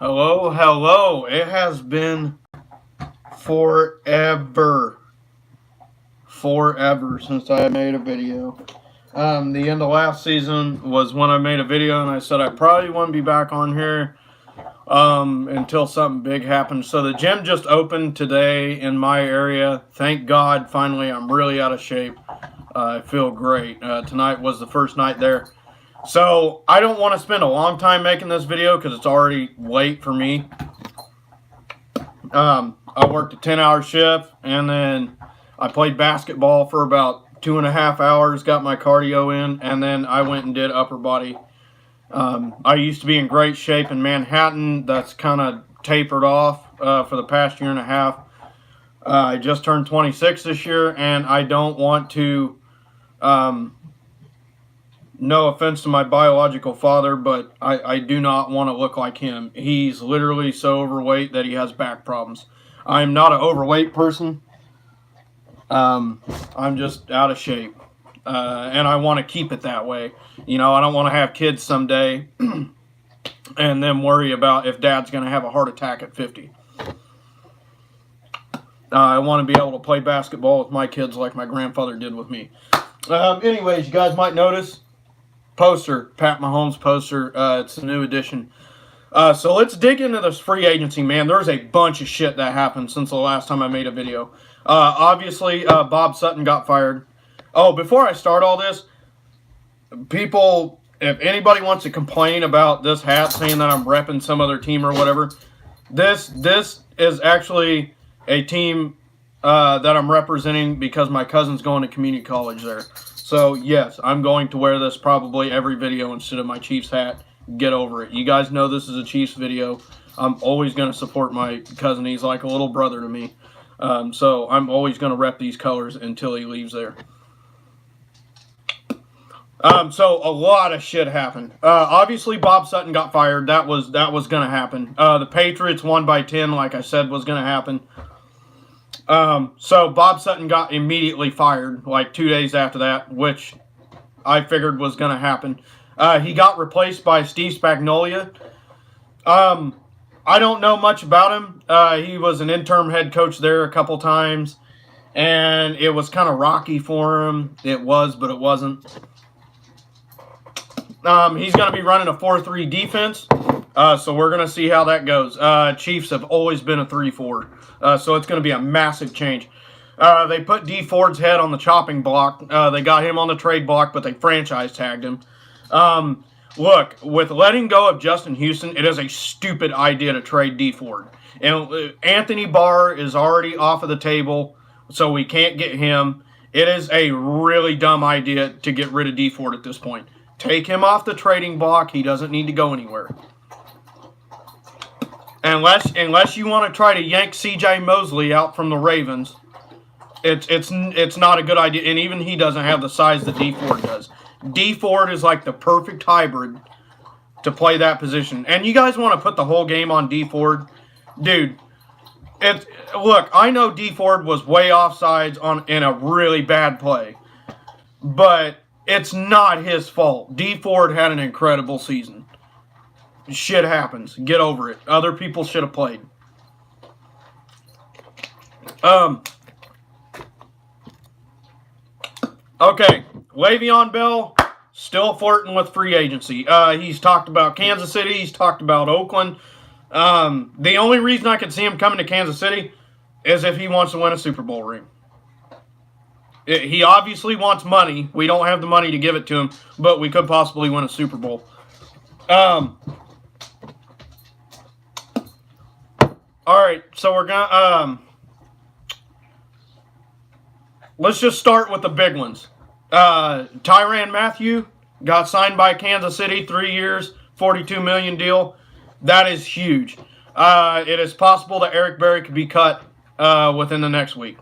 Hello, hello. It has been forever, forever since I made a video. The end of last season was when I made a video, and I said I probably wouldn't be back on here until something big happened. So the gym just opened today in my area. Thank God, finally, I'm really out of shape. I feel great. Tonight was the first night there. So I don't want to spend a long time making this video because it's already late for me. I worked a 10-hour shift, and then I played basketball for about 2.5 hours, got my cardio in, and then I went and did upper body. I used to be in great shape in Manhattan. That's kind of tapered off for the past year and a half. I just turned 26 this year, and I don't want to, no offense to my biological father, but I do not want to look like him. He's literally so overweight that he has back problems. I'm not an overweight person. I'm just out of shape. And I want to keep it that way. You know, I don't want to have kids someday and then worry about if dad's going to have a heart attack at 50. I want to be able to play basketball with my kids like my grandfather did with me. Anyways, you guys might notice poster, Pat Mahomes poster. It's a new edition. So let's dig into this free agency, man. There's a bunch of shit that happened since the last time I made a video. Obviously, Bob Sutton got fired. Oh, before I start all this, people, if anybody wants to complain about this hat saying that I'm repping some other team or whatever, this is actually a team that I'm representing because my cousin's going to community college there. So, yes, I'm going to wear this probably every video instead of my Chiefs hat. Get over it. You guys know this is a Chiefs video. I'm always going to support my cousin. He's like a little brother to me. So I'm always going to rep these colors until he leaves there. So a lot of shit happened. Obviously, Bob Sutton got fired. That was going to happen. The Patriots won by 10, like I said, was going to happen. So Bob Sutton got immediately fired, like 2 days after that, which I figured was going to happen. He got replaced by Steve Spagnuolo. I don't know much about him. He was an interim head coach there a couple times, and it was kind of rocky for him. It was, but it wasn't. He's going to be running a 4-3 defense, so we're going to see how that goes. Chiefs have always been a 3-4, so it's going to be a massive change. They put D Ford's head on the chopping block. They got him on the trade block, but they franchise tagged him. Look, with letting go of Justin Houston, it is a stupid idea to trade D Ford. And Anthony Barr is already off of the table, so we can't get him. It is a really dumb idea to get rid of D Ford at this point. Take him off the trading block. He doesn't need to go anywhere. Unless you want to try to yank C.J. Mosley out from the Ravens, it's not a good idea. And even he doesn't have the size that D Ford does. D Ford is like the perfect hybrid to play that position. And you guys want to put the whole game on D Ford? Dude, look, I know D Ford was way offsides in a really bad play. But it's not his fault. D Ford had an incredible season. Shit happens. Get over it. Other people should have played. Okay, Le'Veon Bell still flirting with free agency. He's talked about Kansas City. He's talked about Oakland. The only reason I could see him coming to Kansas City is if he wants to win a Super Bowl ring. He obviously wants money. We don't have the money to give it to him, but we could possibly win a Super Bowl. All right, so we're gonna let's just start with the big ones. Tyrann Mathieu got signed by Kansas City, 3 years, $42 million deal. That is huge. It is possible that Eric Berry could be cut within the next week.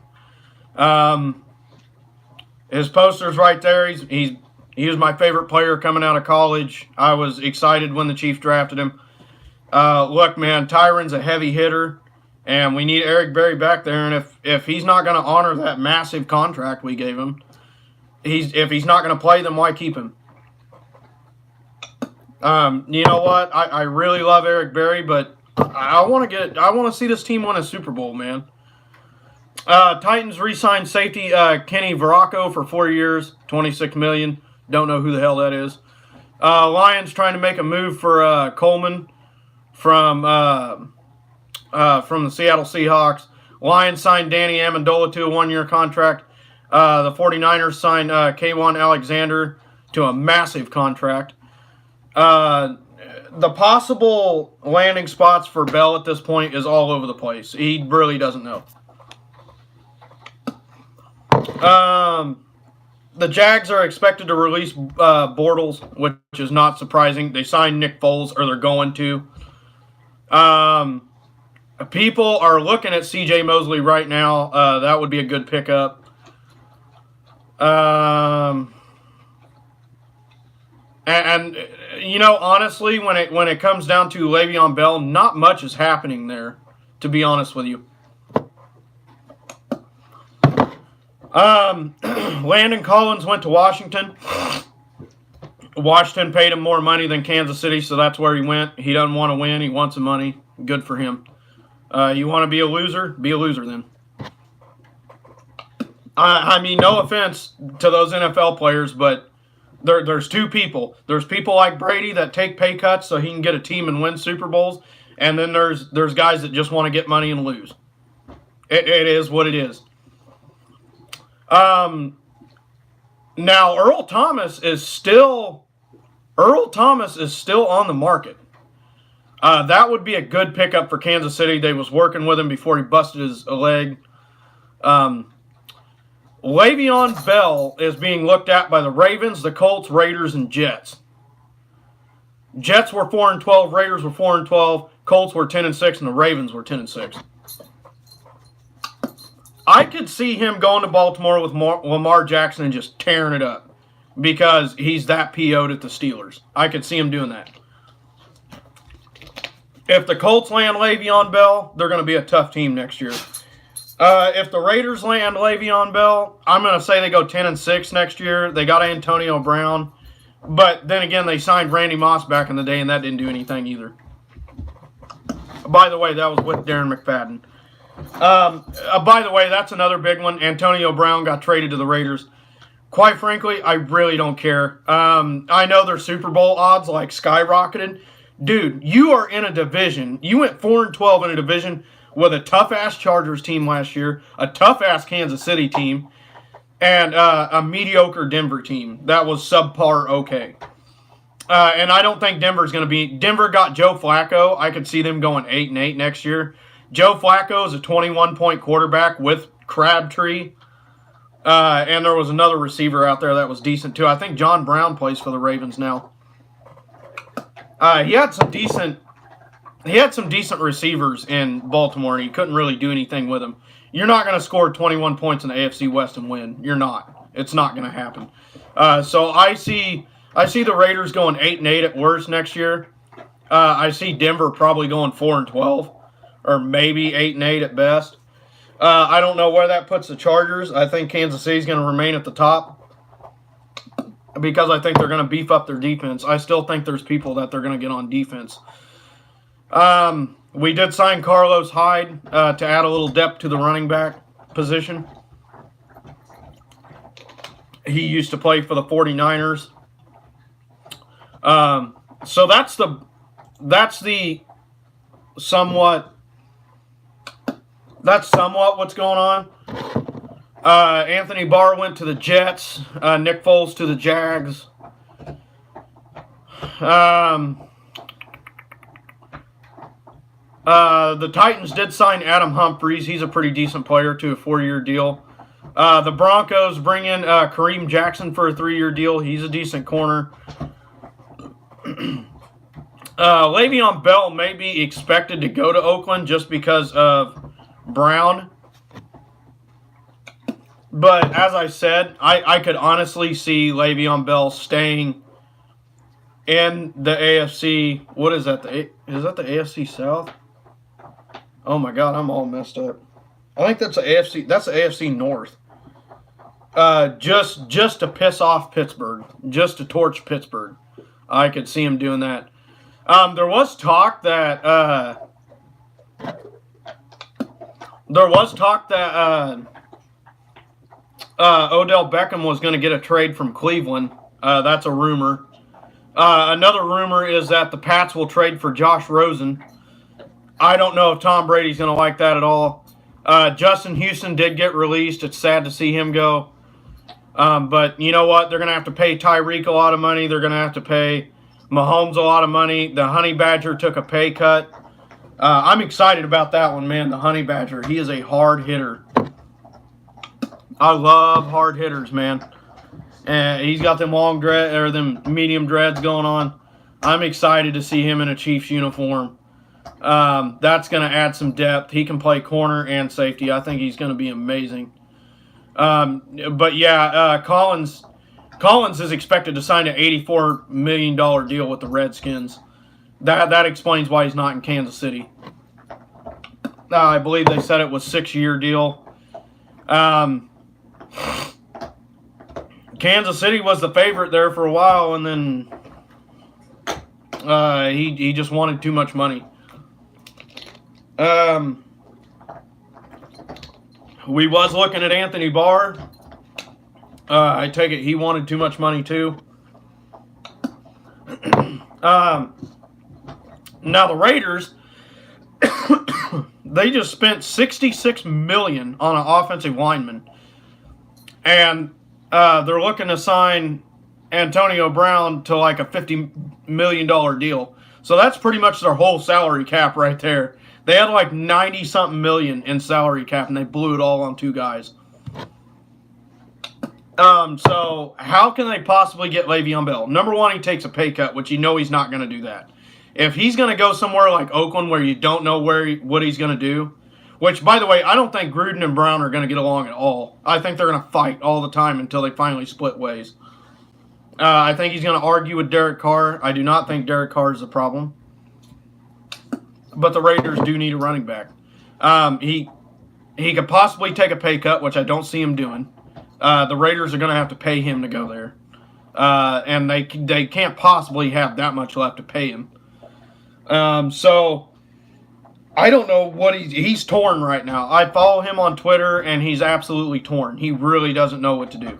His poster's right there. He was my favorite player coming out of college. I was excited when the Chiefs drafted him. Look, man, Tyrann's a heavy hitter, and we need Eric Berry back there. And if he's not going to honor that massive contract we gave him, if he's not going to play, then why keep him? You know what? I really love Eric Berry, but I want to see this team win a Super Bowl, man. Titans re-signed safety Kenny Veraco for 4 years, $26 million. Don't know who the hell that is. Lions trying to make a move for Coleman from the Seattle Seahawks. Lions signed Danny Amendola to a 1-year contract. The 49ers signed K'Wan Alexander to a massive contract. The possible landing spots for Bell at this point is all over the place. He really doesn't know. The Jags are expected to release Bortles, which is not surprising. They signed Nick Foles, or they're going to. People are looking at C.J. Mosley right now. That would be a good pickup. And you know, honestly, when it comes down to Le'Veon Bell, not much is happening there, to be honest with you. Landon Collins went to Washington. Washington paid him more money than Kansas City, so that's where he went. He doesn't want to win. He wants the money. Good for him. You want to be a loser? Be a loser then. I mean, no offense to those NFL players, but there's two people. There's people like Brady that take pay cuts so he can get a team and win Super Bowls, and then there's guys that just want to get money and lose. It is what it is. Now Earl Thomas is still on the market. That would be a good pickup for Kansas City. They was working with him before he busted his leg. Le'Veon Bell is being looked at by the Ravens, the Colts, Raiders, and Jets. Jets were 4-12, Raiders were 4-12, Colts were 10-6, and the Ravens were 10-6. I could see him going to Baltimore with Lamar Jackson and just tearing it up because he's that PO'd at the Steelers. I could see him doing that. If the Colts land Le'Veon Bell, they're going to be a tough team next year. If the Raiders land Le'Veon Bell, I'm going to say they go 10-6 next year. They got Antonio Brown. But then again, they signed Randy Moss back in the day, and that didn't do anything either. By the way, that was with Darren McFadden. By the way, that's another big one. Antonio Brown got traded to the Raiders. Quite frankly, I really don't care. I know their Super Bowl odds like skyrocketed. Dude, you are in a division. You went 4-12 in a division with a tough-ass Chargers team last year, a tough-ass Kansas City team, and a mediocre Denver team. That was subpar okay. And I don't think Denver's going to be... Denver got Joe Flacco. I could see them going 8-8 next year. Joe Flacco is a 21-point quarterback with Crabtree. And there was another receiver out there that was decent, too. I think John Brown plays for the Ravens now. He had some decent receivers in Baltimore, and he couldn't really do anything with them. You're not going to score 21 points in the AFC West and win. You're not. It's not going to happen. So I see the Raiders going 8-8 at worst next year. I see Denver probably going 4-12, or maybe 8-8 at best. I don't know where that puts the Chargers. I think Kansas City's going to remain at the top because I think they're going to beef up their defense. I still think there's people that they're going to get on defense. We did sign Carlos Hyde to add a little depth to the running back position. He used to play for the 49ers. So that's somewhat what's going on. Anthony Barr went to the Jets. Nick Foles to the Jags. The Titans did sign Adam Humphries. He's a pretty decent player to a 4-year deal. The Broncos bring in Kareem Jackson for a 3-year deal. He's a decent corner. Le'Veon Bell may be expected to go to Oakland just because of Brown. But as I said, I could honestly see Le'Veon Bell staying in the AFC. What is that? Is that the AFC South? Oh my God, I'm all messed up. I think that's the AFC. That's the AFC North. Just to piss off Pittsburgh, just to torch Pittsburgh. I could see him doing that. There was talk that There was talk that Odell Beckham was going to get a trade from Cleveland. That's a rumor. Another rumor is that the Pats will trade for Josh Rosen. I don't know if Tom Brady's going to like that at all. Justin Houston did get released. It's sad to see him go. But you know what? They're going to have to pay Tyreek a lot of money. They're going to have to pay Mahomes a lot of money. The Honey Badger took a pay cut. I'm excited about that one, man. The Honey Badger. He is a hard hitter. I love hard hitters, man. And he's got them long dread or them medium dreads going on. I'm excited to see him in a Chiefs uniform. That's going to add some depth. He can play corner and safety. I think he's going to be amazing. But yeah, Collins is expected to sign an $84 million deal with the Redskins. That explains why he's not in Kansas City. I believe they said it was a 6-year deal. Kansas City was the favorite there for a while, and then he just wanted too much money. We was looking at Anthony Barr. I take it he wanted too much money too. Now the Raiders, they just spent $66 million on an offensive lineman, and they're looking to sign Antonio Brown to like a $50 million deal. So that's pretty much their whole salary cap right there. They had like 90-something million in salary cap, and they blew it all on 2 guys. So how can they possibly get Le'Veon Bell? Number one, he takes a pay cut, which you know he's not going to do that. If he's going to go somewhere like Oakland where you don't know what he's going to do, which, by the way, I don't think Gruden and Brown are going to get along at all. I think they're going to fight all the time until they finally split ways. I think he's going to argue with Derek Carr. I do not think Derek Carr is the problem. But the Raiders do need a running back. He could possibly take a pay cut, which I don't see him doing. The Raiders are going to have to pay him to go there. And they can't possibly have that much left to pay him. So I don't know what he's torn right now. I follow him on Twitter, and he's absolutely torn. He really doesn't know what to do.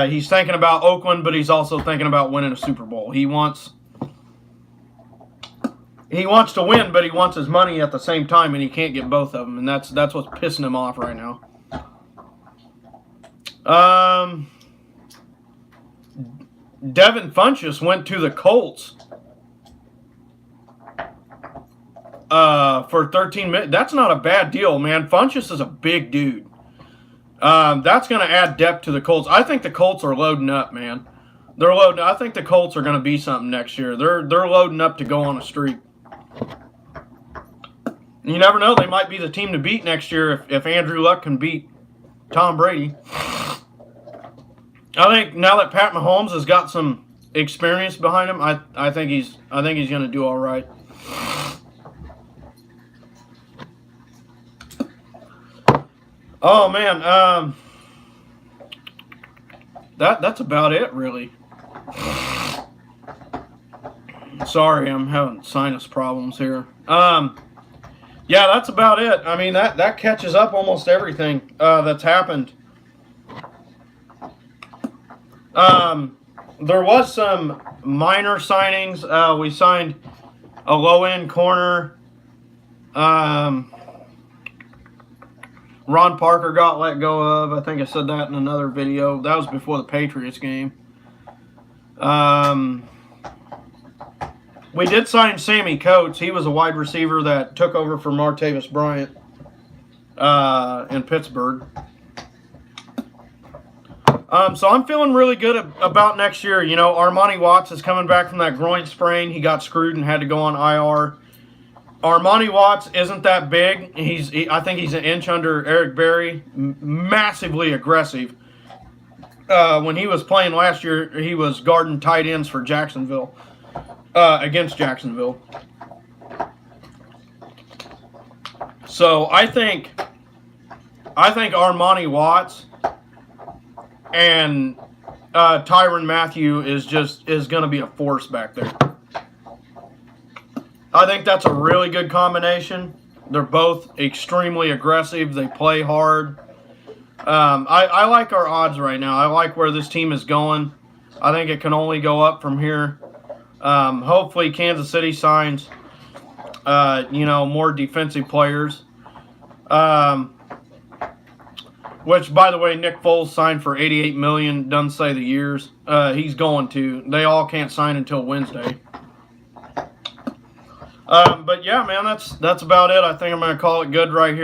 He's thinking about Oakland, but he's also thinking about winning a Super Bowl. He wants to win, but he wants his money at the same time, and he can't get both of them, and that's what's pissing him off right now. Devin Funchess went to the Colts for 13 minutes. That's not a bad deal, man. Funchess is a big dude. That's going to add depth to the Colts. I think the Colts are loading up, man. They're loading. I think the Colts are going to be something next year. They're loading up to go on a streak. You never know. They might be the team to beat next year if Andrew Luck can beat Tom Brady. I think now that Pat Mahomes has got some experience behind him, I think he's going to do all right. Oh man, that's about it really. Sorry, I'm having sinus problems here. Yeah, that's about it. I mean, that catches up almost everything that's happened. There was some minor signings. We signed a low-end corner. Ron Parker got let go of. I think I said that in another video. That was before the Patriots game. We did sign Sammy Coates. He was a wide receiver that took over for Martavis Bryant in Pittsburgh. So I'm feeling really good about next year. You know, Armani Watts is coming back from that groin sprain. He got screwed and had to go on IR. Armani Watts isn't that big. I think he's an inch under Eric Berry. Massively aggressive. When he was playing last year, he was guarding tight ends for Jacksonville. Against Jacksonville. So I think Armani Watts and Tyrann Mathieu is going to be a force back there. I think that's a really good combination. They're both extremely aggressive. They play hard. I like our odds right now. I like where this team is going. I think it can only go up from here. Hopefully Kansas City signs, more defensive players. Which, by the way, Nick Foles signed for $88 million. Doesn't say the years. He's going to. They all can't sign until Wednesday. But yeah, man, that's about it. I think I'm going to call it good right here.